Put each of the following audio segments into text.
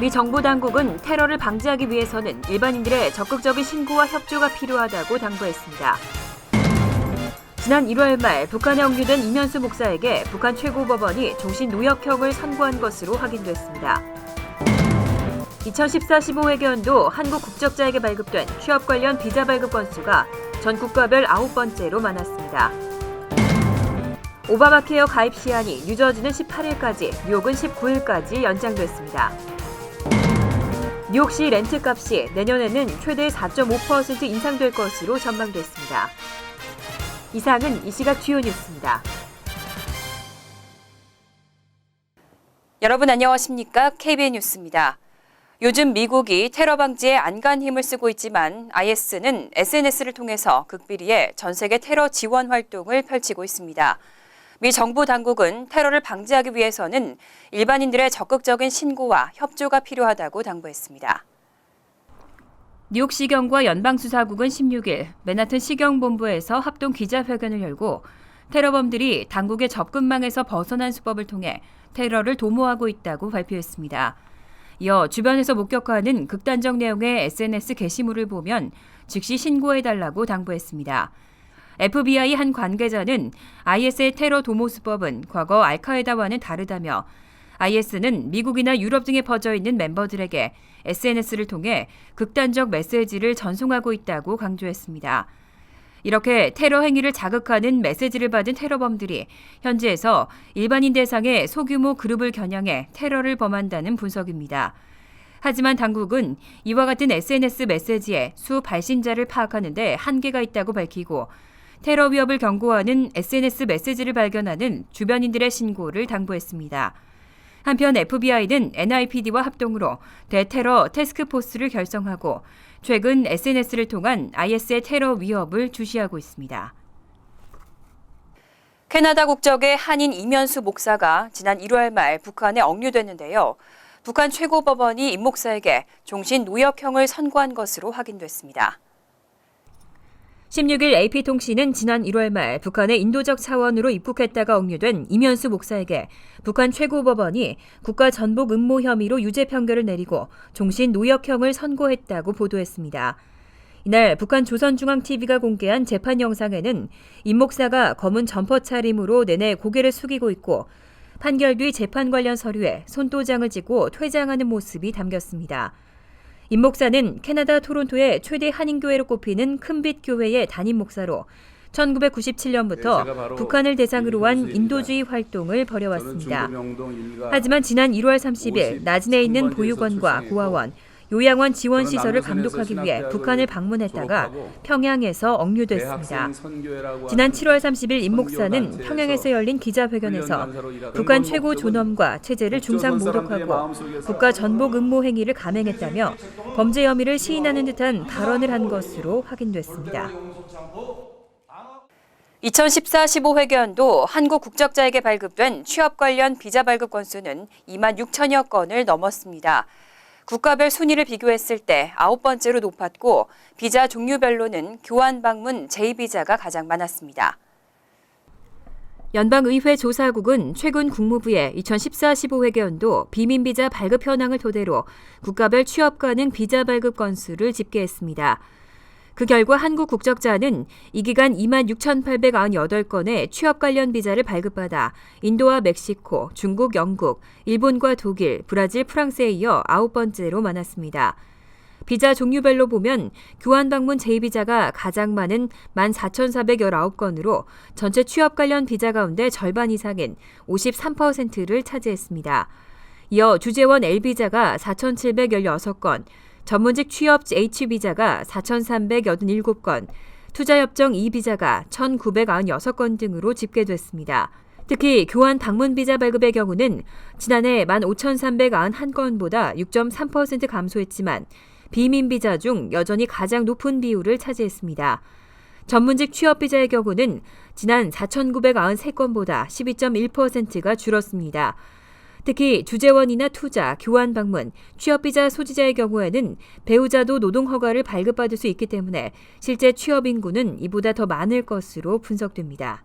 미 정부 당국은 테러를 방지하기 위해서는 일반인들의 적극적인 신고와 협조가 필요하다고 당부했습니다. 지난 1월 말 북한에 억류된 이면수 목사에게 북한 최고법원이 종신 노역형을 선고한 것으로 확인됐습니다. 2014-15 회계연도 한국 국적자에게 발급된 취업 관련 비자 발급 건수가 전 국가별 9번째로 많았습니다. 오바마케어 가입 시한이 뉴저지는 18일까지, 뉴욕은 19일까지 연장됐습니다. 뉴욕시 렌트값이 내년에는 최대 4.5% 인상될 것으로 전망됐습니다. 이상은 이 시각 주요 뉴스입니다. 여러분 안녕하십니까? KBN 뉴스입니다. 요즘 미국이 테러 방지에 안간 힘을 쓰고 있지만 IS는 SNS를 통해서 극비리에 전 세계 테러 지원 활동을 펼치고 있습니다. 미 정부 당국은 테러를 방지하기 위해서는 일반인들의 적극적인 신고와 협조가 필요하다고 당부했습니다. 뉴욕 시경과 연방수사국은 16일 맨하튼 시경본부에서 합동 기자회견을 열고 테러범들이 당국의 접근망에서 벗어난 수법을 통해 테러를 도모하고 있다고 발표했습니다. 이어 주변에서 목격하는 극단적 내용의 SNS 게시물을 보면 즉시 신고해달라고 당부했습니다. FBI 한 관계자는 IS의 테러 도모 수법은 과거 알카에다와는 다르다며 IS는 미국이나 유럽 등에 퍼져 있는 멤버들에게 SNS를 통해 극단적 메시지를 전송하고 있다고 강조했습니다. 이렇게 테러 행위를 자극하는 메시지를 받은 테러범들이 현지에서 일반인 대상의 소규모 그룹을 겨냥해 테러를 범한다는 분석입니다. 하지만 당국은 이와 같은 SNS 메시지의 수 발신자를 파악하는 데 한계가 있다고 밝히고 테러 위협을 경고하는 SNS 메시지를 발견하는 주변인들의 신고를 당부했습니다. 한편 FBI는 NIPD와 합동으로 대테러 태스크포스를 결성하고 최근 SNS를 통한 IS의 테러 위협을 주시하고 있습니다. 캐나다 국적의 한인 이면수 목사가 지난 1월 말 북한에 억류됐는데요. 북한 최고법원이 임 목사에게 종신 노역형을 선고한 것으로 확인됐습니다. 16일 AP통신은 지난 1월 말 북한의 인도적 차원으로 입국했다가 억류된 이면수 목사에게 북한 최고법원이 국가 전복 음모 혐의로 유죄 판결을 내리고 종신 노역형을 선고했다고 보도했습니다. 이날 북한 조선중앙TV가 공개한 재판 영상에는 임 목사가 검은 점퍼 차림으로 내내 고개를 숙이고 있고 판결 뒤 재판 관련 서류에 손도장을 찍고 퇴장하는 모습이 담겼습니다. 임 목사는 캐나다 토론토의 최대 한인교회로 꼽히는 큰빛 교회의 담임 목사로 1997년부터 북한을 대상으로 한 인도주의 활동을 벌여왔습니다. 하지만 지난 1월 30일 나진에 있는 보육원과 고아원, 요양원 지원 시설을 감독하기 위해 북한을 방문했다가 평양에서 억류됐습니다. 지난 7월 30일 임 목사는 평양에서 열린 기자회견에서 북한 최고 존엄과 체제를 중상 모독하고 국가 전복 음모 행위를 감행했다며 범죄 혐의를 시인하는 듯한 발언을 한 것으로 확인됐습니다. 2014-15 회계연도 한국 국적자에게 발급된 취업 관련 비자 발급 건수는 2만 6천여 건을 넘었습니다. 국가별 순위를 비교했을 때 9번째로 높았고 비자 종류별로는 교환 방문 제2비자가 가장 많았습니다. 연방의회 조사국은 최근 국무부의 2014-15 회계연도 비민비자 발급 현황을 토대로 국가별 취업 가능 비자 발급 건수를 집계했습니다. 그 결과 한국 국적자는 이 기간 26,898건의 취업 관련 비자를 발급받아 인도와 멕시코, 중국, 영국, 일본과 독일, 브라질, 프랑스에 이어 9번째로 많았습니다. 비자 종류별로 보면 교환 방문 제2비자가 가장 많은 14,419건으로 전체 취업 관련 비자 가운데 절반 이상인 53%를 차지했습니다. 이어 주재원 L비자가 4,716건, 전문직 취업 H비자가 4,387건, 투자협정 E비자가 1,996건 등으로 집계됐습니다. 특히 교환 방문 비자 발급의 경우는 지난해 15,391건보다 6.3% 감소했지만 비민 비자 중 여전히 가장 높은 비율을 차지했습니다. 전문직 취업 비자의 경우는 지난 4,993건보다 12.1%가 줄었습니다. 특히 주재원이나 투자, 교환 방문, 취업비자 소지자의 경우에는 배우자도 노동허가를 발급받을 수 있기 때문에 실제 취업 인구는 이보다 더 많을 것으로 분석됩니다.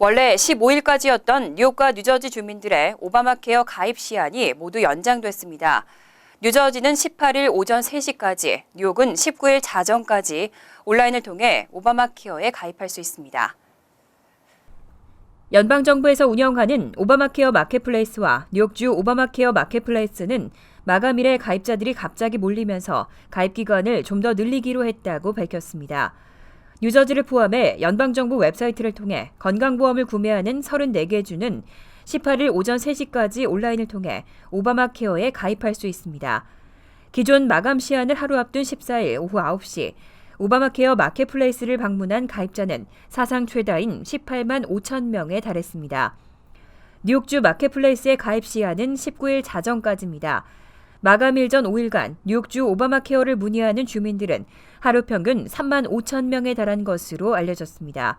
원래 15일까지였던 뉴욕과 뉴저지 주민들의 오바마케어 가입 시한이 모두 연장됐습니다. 뉴저지는 18일 오전 3시까지, 뉴욕은 19일 자정까지 온라인을 통해 오바마케어에 가입할 수 있습니다. 연방정부에서 운영하는 오바마케어 마켓플레이스와 뉴욕주 오바마케어 마켓플레이스는 마감일에 가입자들이 갑자기 몰리면서 가입 기간을 좀 더 늘리기로 했다고 밝혔습니다. 뉴저지를 포함해 연방정부 웹사이트를 통해 건강보험을 구매하는 34개 주는 18일 오전 3시까지 온라인을 통해 오바마케어에 가입할 수 있습니다. 기존 마감 시한을 하루 앞둔 14일 오후 9시 오바마케어 마켓플레이스를 방문한 가입자는 사상 최다인 18만 5천 명에 달했습니다. 뉴욕주 마켓플레이스의 가입 시한은 19일 자정까지입니다. 마감일 전 5일간 뉴욕주 오바마케어를 문의하는 주민들은 하루 평균 3만 5천 명에 달한 것으로 알려졌습니다.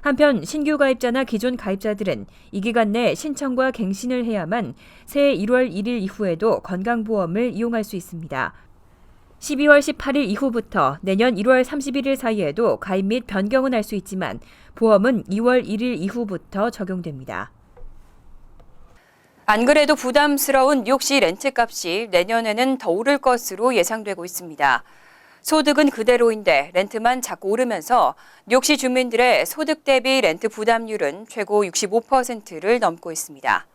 한편 신규 가입자나 기존 가입자들은 이 기간 내 신청과 갱신을 해야만 새해 1월 1일 이후에도 건강보험을 이용할 수 있습니다. 12월 18일 이후부터 내년 1월 31일 사이에도 가입 및 변경은 할 수 있지만 보험은 2월 1일 이후부터 적용됩니다. 안 그래도 부담스러운 뉴욕시 렌트값이 내년에는 더 오를 것으로 예상되고 있습니다. 소득은 그대로인데 렌트만 자꾸 오르면서 뉴욕시 주민들의 소득 대비 렌트 부담률은 최고 65%를 넘고 있습니다.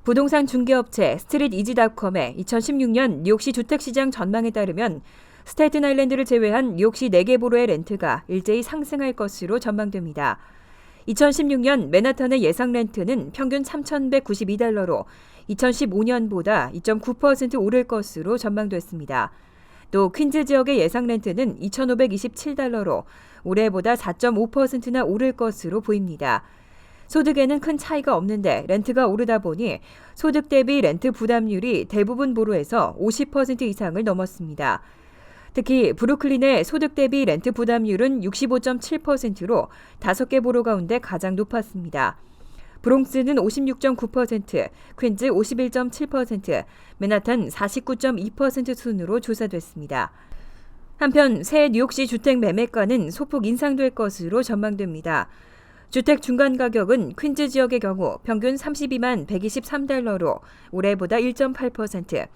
부동산 중개업체 스트릿이지닷컴의 2016년 뉴욕시 주택시장 전망에 따르면 스테이튼 아일랜드를 제외한 뉴욕시 4개 보로의 렌트가 일제히 상승할 것으로 전망됩니다. 2016년 맨하탄의 예상 렌트는 평균 $3,192로 2015년보다 2.9% 오를 것으로 전망됐습니다. 또 퀸즈 지역의 예상 렌트는 $2,527로 올해보다 4.5%나 오를 것으로 보입니다. 소득에는 큰 차이가 없는데 렌트가 오르다 보니 소득 대비 렌트 부담률이 대부분 보로에서 50% 이상을 넘었습니다. 특히 브루클린의 소득 대비 렌트 부담률은 65.7%로 5개 보로 가운데 가장 높았습니다. 브롱스는 56.9%, 퀸즈 51.7%, 맨하탄 49.2% 순으로 조사됐습니다. 한편 새해 뉴욕시 주택 매매가는 소폭 인상될 것으로 전망됩니다. 주택 중간 가격은 퀸즈 지역의 경우 평균 $32만 123로 올해보다 1.8%,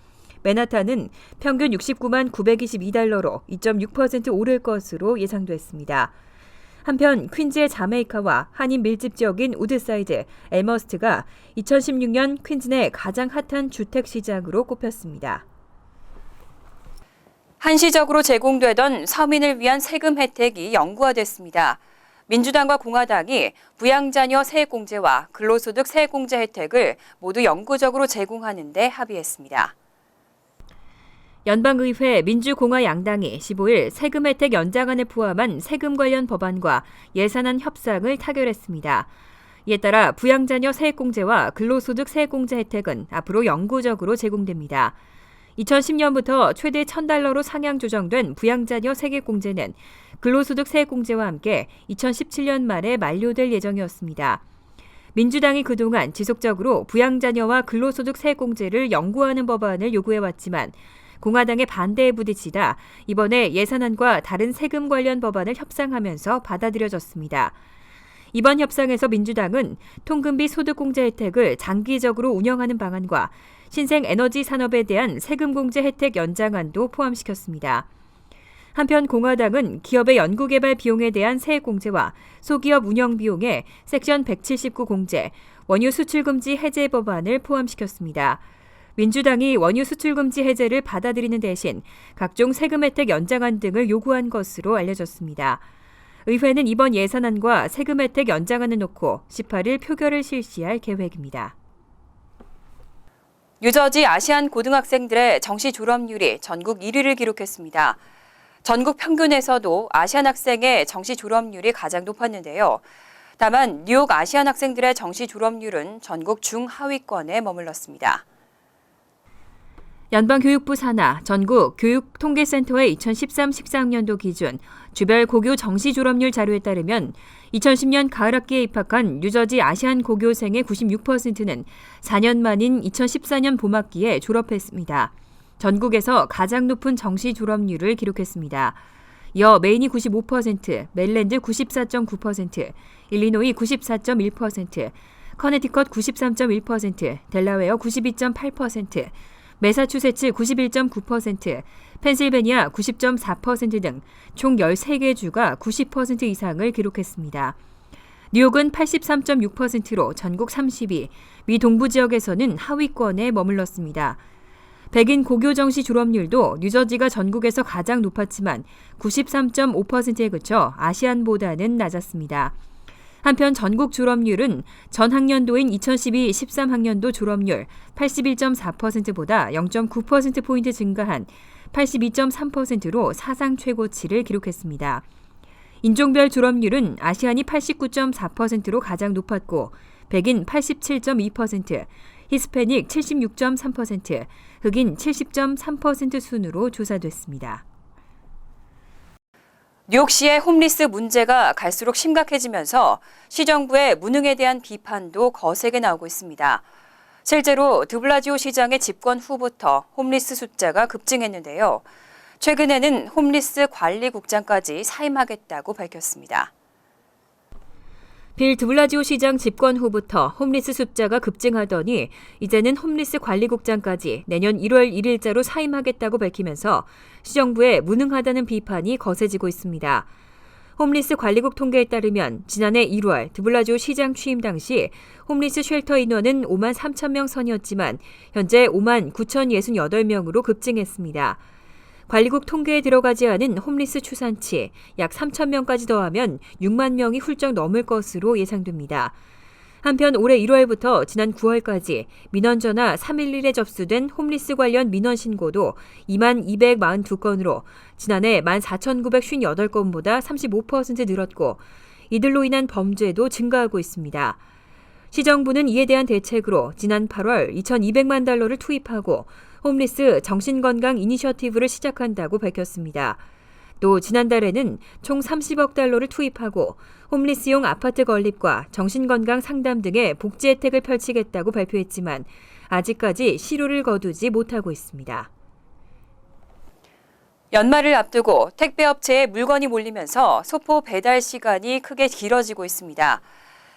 맨하탄은 평균 $69만 922로 2.6% 오를 것으로 예상됐습니다. 한편 퀸즈의 자메이카와 한인 밀집 지역인 우드사이드, 엘머스트가 2016년 퀸즈 내 가장 핫한 주택 시장으로 꼽혔습니다. 한시적으로 제공되던 서민을 위한 세금 혜택이 영구화됐습니다. 민주당과 공화당이 부양자녀 세액공제와 근로소득 세액공제 혜택을 모두 영구적으로 제공하는 데 합의했습니다. 연방의회 민주공화 양당이 15일 세금 혜택 연장안을 포함한 세금 관련 법안과 예산안 협상을 타결했습니다. 이에 따라 부양자녀 세액공제와 근로소득 세액공제 혜택은 앞으로 영구적으로 제공됩니다. 2010년부터 최대 $1,000로 상향 조정된 부양자녀 세액공제는 근로소득 세액공제와 함께 2017년 말에 만료될 예정이었습니다. 민주당이 그동안 지속적으로 부양자녀와 근로소득 세액공제를 영구하는 법안을 요구해왔지만 공화당의 반대에 부딪히다 이번에 예산안과 다른 세금 관련 법안을 협상하면서 받아들여졌습니다. 이번 협상에서 민주당은 통근비 소득공제 혜택을 장기적으로 운영하는 방안과 신생에너지 산업에 대한 세금공제 혜택 연장안도 포함시켰습니다. 한편 공화당은 기업의 연구개발 비용에 대한 세액공제와 소기업 운영 비용에 섹션 179 공제, 원유 수출금지 해제 법안을 포함시켰습니다. 민주당이 원유 수출금지 해제를 받아들이는 대신 각종 세금 혜택 연장안 등을 요구한 것으로 알려졌습니다. 의회는 이번 예산안과 세금 혜택 연장안을 놓고 18일 표결을 실시할 계획입니다. 뉴저지 아시안 고등학생들의 정시 졸업률이 전국 1위를 기록했습니다. 전국 평균에서도 아시안 학생의 정시 졸업률이 가장 높았는데요. 다만 뉴욕 아시안 학생들의 정시 졸업률은 전국 중하위권에 머물렀습니다. 연방교육부 산하 전국 교육통계센터의 2013-14학년도 기준 주별 고교 정시 졸업률 자료에 따르면 2010년 가을 학기에 입학한 뉴저지 아시안 고교생의 96%는 4년 만인 2014년 봄 학기에 졸업했습니다. 전국에서 가장 높은 정시 졸업률을 기록했습니다. 이어 메인이 95%, 메릴랜드 94.9%, 일리노이 94.1%, 커네티컷 93.1%, 델라웨어 92.8%, 매사추세츠 91.9%, 펜실베니아 90.4% 등 총 13개 주가 90% 이상을 기록했습니다. 뉴욕은 83.6%로 전국 30위, 미 동부 지역에서는 하위권에 머물렀습니다. 백인 고교정시 졸업률도 뉴저지가 전국에서 가장 높았지만 93.5%에 그쳐 아시안보다는 낮았습니다. 한편 전국 졸업률은 전 학년도인 2012-13 학년도 졸업률 81.4%보다 0.9%포인트 증가한 82.3%로 사상 최고치를 기록했습니다. 인종별 졸업률은 아시안이 89.4%로 가장 높았고 백인 87.2%, 히스패닉 76.3%, 흑인 70.3% 순으로 조사됐습니다. 뉴욕시의 홈리스 문제가 갈수록 심각해지면서 시정부의 무능에 대한 비판도 거세게 나오고 있습니다. 실제로 드블라지오 시장의 집권 후부터 홈리스 숫자가 급증했는데요. 최근에는 홈리스 관리국장까지 사임하겠다고 밝혔습니다. 빌 드블라지오 시장 집권 후부터 홈리스 숫자가 급증하더니 이제는 홈리스 관리국장까지 내년 1월 1일자로 사임하겠다고 밝히면서 시정부에 무능하다는 비판이 거세지고 있습니다. 홈리스 관리국 통계에 따르면 지난해 1월 드블라지오 시장 취임 당시 홈리스 쉘터 인원은 5만 3천 명 선이었지만 현재 5만 9,068명으로 급증했습니다. 관리국 통계에 들어가지 않은 홈리스 추산치 약 3천 명까지 더하면 6만 명이 훌쩍 넘을 것으로 예상됩니다. 한편 올해 1월부터 지난 9월까지 민원 전화 311에 접수된 홈리스 관련 민원 신고도 2만 242건으로 지난해 14,958건보다 35% 늘었고 이들로 인한 범죄도 증가하고 있습니다. 시정부는 이에 대한 대책으로 지난 8월 2,200만 달러를 투입하고 홈리스 정신건강 이니셔티브를 시작한다고 밝혔습니다. 또 지난달에는 총 30억 달러를 투입하고 홈리스용 아파트 건립과 정신건강 상담 등의 복지 혜택을 펼치겠다고 발표했지만 아직까지 실효를 거두지 못하고 있습니다. 연말을 앞두고 택배업체에 물건이 몰리면서 소포 배달 시간이 크게 길어지고 있습니다.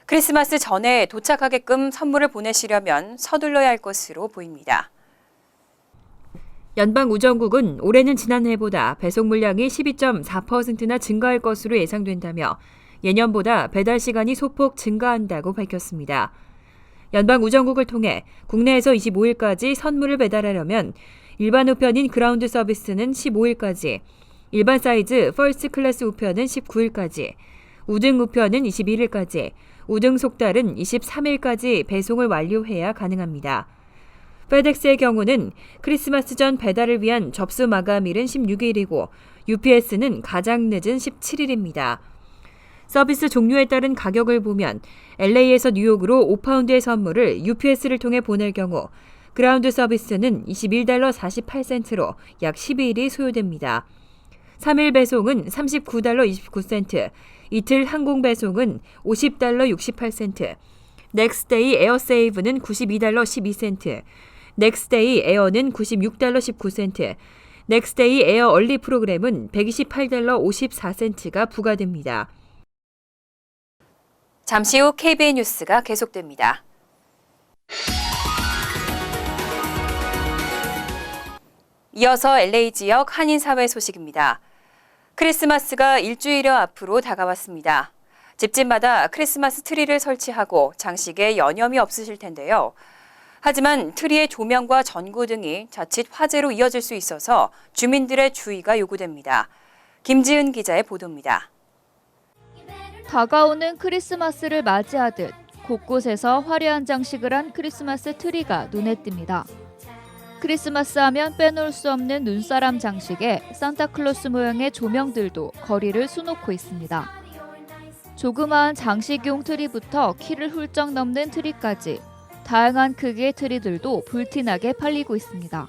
크리스마스 전에 도착하게끔 선물을 보내시려면 서둘러야 할 것으로 보입니다. 연방우정국은 올해는 지난해보다 배송 물량이 12.4%나 증가할 것으로 예상된다며 예년보다 배달 시간이 소폭 증가한다고 밝혔습니다. 연방우정국을 통해 국내에서 25일까지 선물을 배달하려면 일반 우편인 그라운드 서비스는 15일까지, 일반 사이즈 퍼스트 클래스 우편은 19일까지, 우등 우편은 21일까지, 우등 속달은 23일까지 배송을 완료해야 가능합니다. 페덱스의 경우는 크리스마스 전 배달을 위한 접수 마감일은 16일이고 UPS는 가장 늦은 17일입니다. 서비스 종류에 따른 가격을 보면 LA에서 뉴욕으로 5파운드의 선물을 UPS를 통해 보낼 경우 그라운드 서비스는 21달러 48센트로 약 12일이 소요됩니다. 3일 배송은 39달러 29센트, 이틀 항공 배송은 50달러 68센트, 넥스데이 에어세이브는 92달러 12센트, 넥스데이 에어는 96달러 19센트, 넥스데이 에어 얼리 프로그램은 128달러 54센트가 부과됩니다. 잠시 후 KBN 뉴스가 계속됩니다. 이어서 LA 지역 한인사회 소식입니다. 크리스마스가 일주일여 앞으로 다가왔습니다. 집집마다 크리스마스 트리를 설치하고 장식에 여념이 없으실 텐데요. 하지만 트리의 조명과 전구 등이 자칫 화재로 이어질 수 있어서 주민들의 주의가 요구됩니다. 김지은 기자의 보도입니다. 다가오는 크리스마스를 맞이하듯 곳곳에서 화려한 장식을 한 크리스마스 트리가 눈에 띕니다. 크리스마스 하면 빼놓을 수 없는 눈사람 장식에 산타클로스 모양의 조명들도 거리를 수놓고 있습니다. 조그마한 장식용 트리부터 키를 훌쩍 넘는 트리까지 다양한 크기의 트리들도 불티나게 팔리고 있습니다.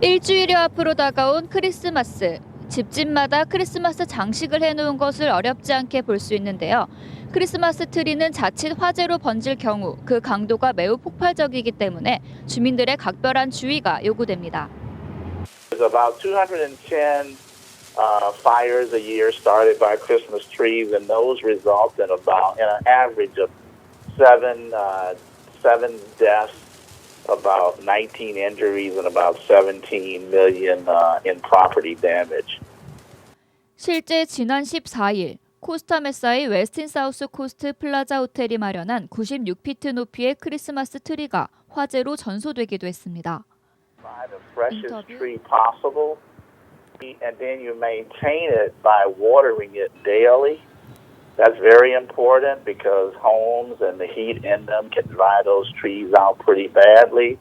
일주일여 앞으로 다가온 크리스마스. 집집마다 크리스마스 장식을 해놓은 것을 어렵지 않게 볼 수 있는데요. 크리스마스 트리는 자칫 화재로 번질 경우 그 강도가 매우 폭발적이기 때문에 주민들의 각별한 주의가 요구됩니다. There's about 210 fires a year started by Christmas trees, and those result in an average of seven deaths, about 19 injuries, and about 17 million in property damage. 실제 지난 14일 코스타메사의 웨스틴 사우스 코스트 플라자 호텔이 마련한 96피트 높이의 크리스마스 트리가 화재로 전소되기도 했습니다. Buy the freshest tree possible, and then you maintain it by watering it daily. That's very important because homes and the heat in them can dry those trees out pretty badly.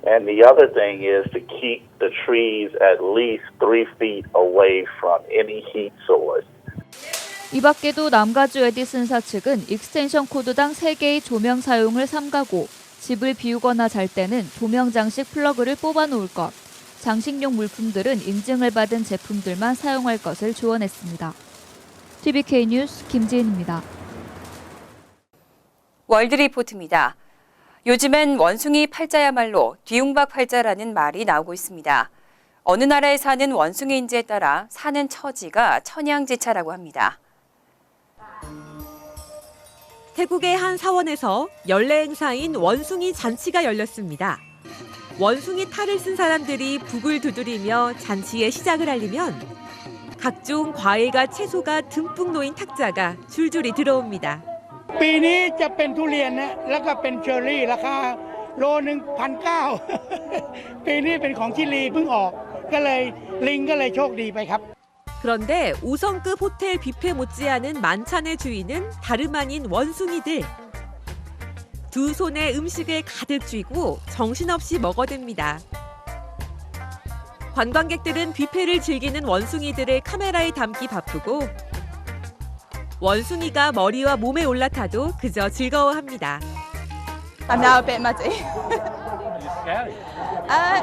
And the other thing is to keep the trees at least 3 feet away from any heat source. 이 밖에도 남가주 에디슨사 측은 익스텐션 코드당 3개의 조명 사용을 삼가고 집을 비우거나 잘 때는 조명 장식 플러그를 뽑아 놓을 것, 장식용 물품들은 인증을 받은 제품들만 사용할 것을 조언했습니다. TVK 뉴스 김지은입니다. 월드리포트입니다. 요즘엔 원숭이 팔자야말로 뒤움박 팔자라는 말이 나오고 있습니다. 어느 나라에 사는 원숭이인지에 따라 사는 처지가 천양지차라고 합니다. 태국의 한 사원에서 연례 행사인 원숭이 잔치가 열렸습니다. 원숭이 탈을 쓴 사람들이 북을 두드리며 잔치의 시작을 알리면 각종 과일과 채소가 듬뿍 놓인 탁자가 줄줄이 들어옵니다. ปีนี้จะเป็นทุเรียนนะแล้วก็เป็นเชอร์รี่ราคาโลนึง 1,900 ปีนี้เป็นของชิลีเพิ่งออกก็เลยลิงก็เลยโชคดีไปครับ 그런데 5성급 호텔 뷔페 못지않은 만찬의 주인은 다름 아닌 원숭이들. 두 손에 음식을 가득 쥐고 정신없이 먹어댑니다. 관광객들은 뷔페를 즐기는 원숭이들을 카메라에 담기 바쁘고 원숭이가 머리와 몸에 올라타도 그저 즐거워합니다. I'm now a bit muddy. I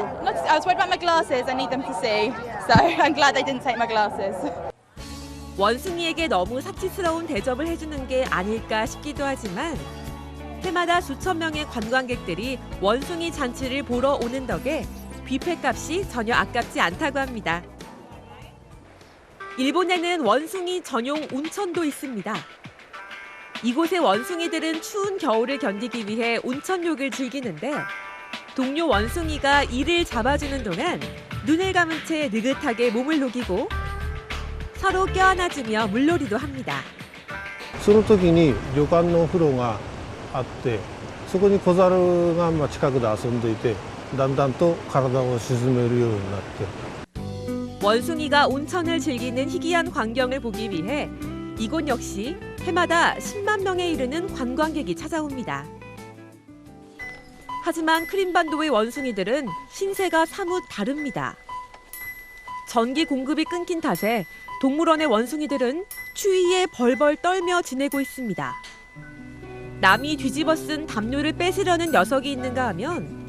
was worried about my glasses. I need them to see. So I'm glad they didn't take my glasses. 원숭이에게 너무 사치스러운 대접을 해주는 게 아닐까 싶기도 하지만 해마다 수천 명의 관광객들이 원숭이 잔치를 보러 오는 덕에 뷔페 값이 전혀 아깝지 않다고 합니다. 일본에는 원숭이 전용 온천도 있습니다. 이곳의 원숭이들은 추운 겨울을 견디기 위해 온천욕을 즐기는데 동료 원숭이가 이를 잡아주는 동안 눈을 감은 채 느긋하게 몸을 녹이고 서로 껴안아주며 물놀이도 합니다. その時に旅館のお風呂があってそこに小猿が近くで遊んでいてだんだんと体を沈めるようになって 원숭이가 온천을 즐기는 희귀한 광경을 보기 위해 이곳 역시 해마다 10만 명에 이르는 관광객이 찾아옵니다. 하지만 크림반도의 원숭이들은 신세가 사뭇 다릅니다. 전기 공급이 끊긴 탓에 동물원의 원숭이들은 추위에 벌벌 떨며 지내고 있습니다. 남이 뒤집어 쓴 담요를 뺏으려는 녀석이 있는가 하면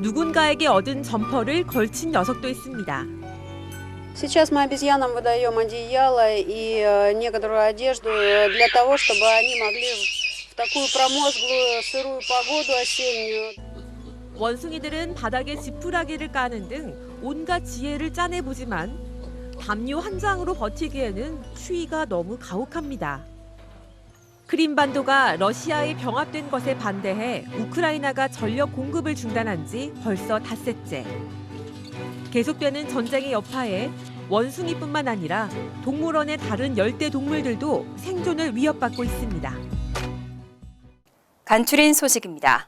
누군가에게 얻은 점퍼를 걸친 녀석도 있습니다. Сейчас мы обезьянам выдаем одеяло и некоторую одежду для того, чтобы они могли в такую промозглую сырую погоду осеннюю. 원숭이들은 바닥에 지푸라기를 까는 등 온갖 지혜를 짜내보지만 담요 한 장으로 버티기에는 추위가 너무 가혹합니다. 크림반도가 러시아에 병합된 것에 반대해 우크라이나가 전력 공급을 중단한 지 벌써 닷새째. 계속되는 전쟁의 여파에 원숭이뿐만 아니라 동물원의 다른 열대 동물들도 생존을 위협받고 있습니다. 간추린 소식입니다.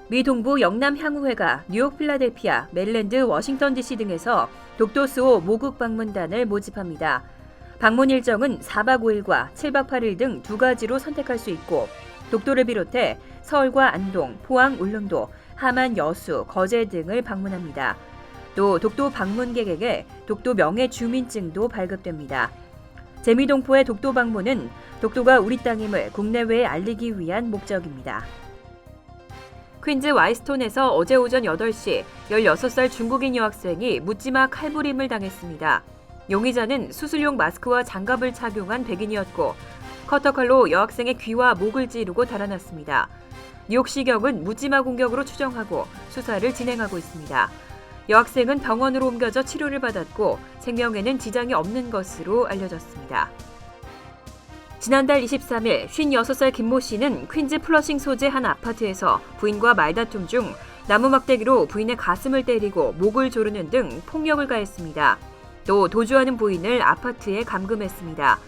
미 동부 영남 향후회가 뉴욕, 필라델피아, 메릴랜드, 워싱턴 DC 등에서 독도수호 모국 방문단을 모집합니다. 방문 일정은 4박 5일과 7박 8일 등 2가지로 선택할 수 있고 독도를 비롯해 서울과 안동, 포항, 울릉도, 함안, 여수, 거제 등을 방문합니다. 또 독도 방문객에게 독도 명예 주민증도 발급됩니다. 재미동포의 독도 방문은 독도가 우리 땅임을 국내외에 알리기 위한 목적입니다. 퀸즈 와이스톤에서 어제 오전 8시 16살 중국인 여학생이 묻지마 칼부림을 당했습니다. 용의자는 수술용 마스크와 장갑을 착용한 백인이었고 커터칼로 여학생의 귀와 목을 찌르고 달아났습니다. 뉴욕시경은 묻지마 공격으로 추정하고 수사를 진행하고 있습니다. 여학생은 병원으로 옮겨져 치료를 받았고 생명에는 지장이 없는 것으로 알려졌습니다. 지난달 23일 56살 김모 씨는 퀸즈 플러싱 소재 한 아파트에서 부인과 말다툼 중 나무 막대기로 부인의 가슴을 때리고 목을 조르는 등 폭력을 가했습니다. 또 도주하는 부인을 아파트에 감금했습니다.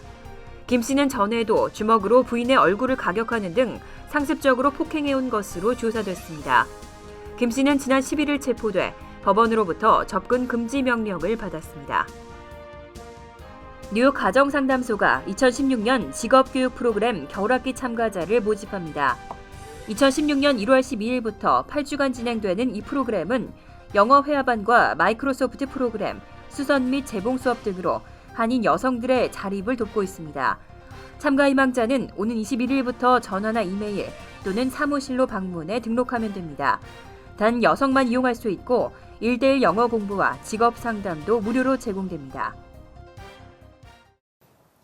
김 씨는 전에도 주먹으로 부인의 얼굴을 가격하는 등 상습적으로 폭행해온 것으로 조사됐습니다. 김 씨는 지난 11일 체포돼 법원으로부터 접근 금지 명령을 받았습니다. 뉴욕 가정상담소가 2016년 직업교육 프로그램 겨울학기 참가자를 모집합니다. 2016년 1월 12일부터 8주간 진행되는 이 프로그램은 영어 회화반과 마이크로소프트 프로그램, 수선 및 재봉 수업 등으로 한인 여성들의 자립을 돕고 있습니다. 참가 희망자는 오는 21일부터 전화나 이메일 또는 사무실로 방문해 등록하면 됩니다. 단 여성만 이용할 수 있고 1대1 영어 공부와 직업 상담도 무료로 제공됩니다.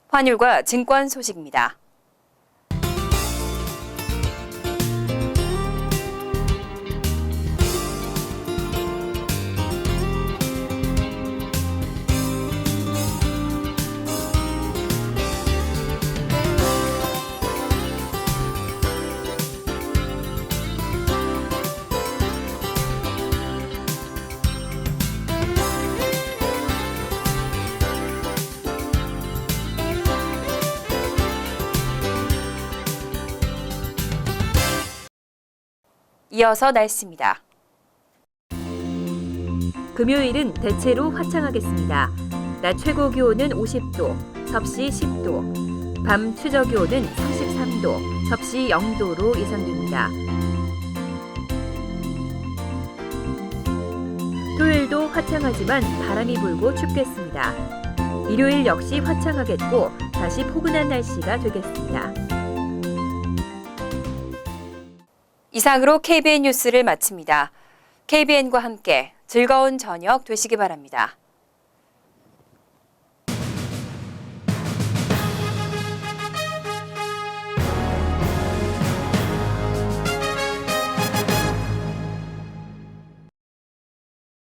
환율과 증권 소식입니다. 이어서 날씨입니다. 금요일은 대체로 화창하겠습니다. 낮 최고 기온은 50도, 섭씨 10도, 밤 최저 기온은 33도, 섭씨 0도로 예상됩니다. 토요일도 화창하지만 바람이 불고 춥겠습니다. 일요일 역시 화창하겠고 다시 포근한 날씨가 되겠습니다. 이상으로 KBN 뉴스를 마칩니다. KBN과 함께 즐거운 저녁 되시기 바랍니다.